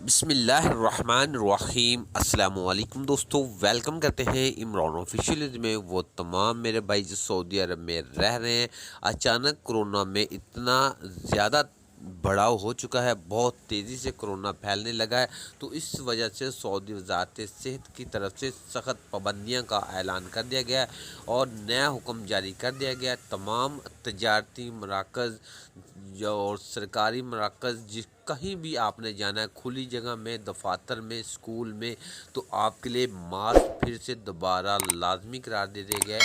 बिस्मिल्लाहिर्रहमानिर्रहीम। अस्सलाम वालेकुम दोस्तों, वेलकम करते हैं इमरान ऑफिशियल में। वो तमाम मेरे भाई जो सऊदी अरब में रह रहे हैं, अचानक कोरोना में इतना ज़्यादा बढ़ाव हो चुका है, बहुत तेज़ी से कोरोना फैलने लगा है। तो इस वजह से सऊदी वज़ारत सेहत की तरफ से सख्त पाबंदियाँ का ऐलान कर दिया गया है और नया हुक्म जारी कर दिया गया है। तमाम तजारती मराकज़ और सरकारी मराकज़ जिस कहीं भी आपने जाना है, खुली जगह में, दफातर में, स्कूल में, तो आपके लिए मास्क फिर से दोबारा लाजमी करार दे दिया गया है।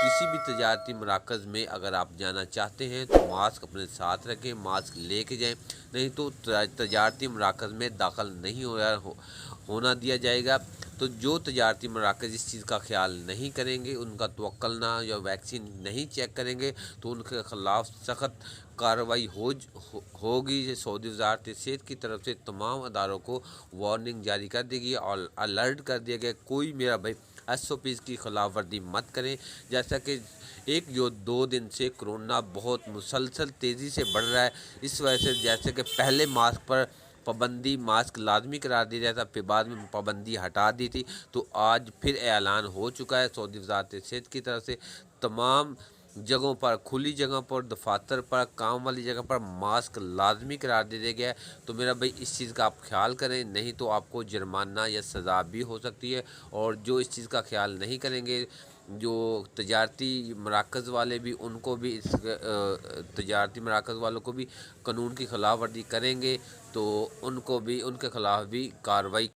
किसी भी तजारती मराकज़ में अगर आप जाना चाहते हैं तो मास्क अपने साथ रखें, मास्क लेके जाएं, नहीं तो तजारती मराकज़ में दाखिल नहीं होना दिया जाएगा। तो जो तजारती मराकज़ इस चीज़ का ख्याल नहीं करेंगे, उनका तवक्लना या वैक्सीन नहीं चेक करेंगे, तो उनके ख़िलाफ़ सख्त कार्रवाई होगी। सऊदी वज़ारत सेहत की तरफ से तमाम अदारों को वार्निंग जारी कर देगी और अलर्ट कर दिया गया, कोई मेरा भाई SOPs की खिलाफ वर्जी मत करें। जैसा कि एक जो 2 दिन से कोरोना बहुत मुसलसल तेज़ी से बढ़ रहा है, इस वजह से जैसे कि पहले मास्क पर पाबंदी, मास्क लाजमी करार दिया जाता, फिर बाद में पाबंदी हटा दी थी, तो आज फिर ऐलान हो चुका है सऊदी वज़ारत सेहत की तरफ से तमाम जगहों पर, खुली जगह पर, दफातर पर, काम वाली जगह पर मास्क लाजमी करार दे दिया गया है। तो मेरा भाई इस चीज़ का आप ख्याल करें, नहीं तो आपको जुर्माना या सज़ा भी हो सकती है। और जो इस चीज़ का ख्याल नहीं करेंगे, जो तजारती मराकज़ वाले भी, उनको भी तजारती मराकज़ वालों को भी कानून की खिलाफ वर्जी करेंगे, तो उनको भी, उनके ख़िलाफ़ भी कार्रवाई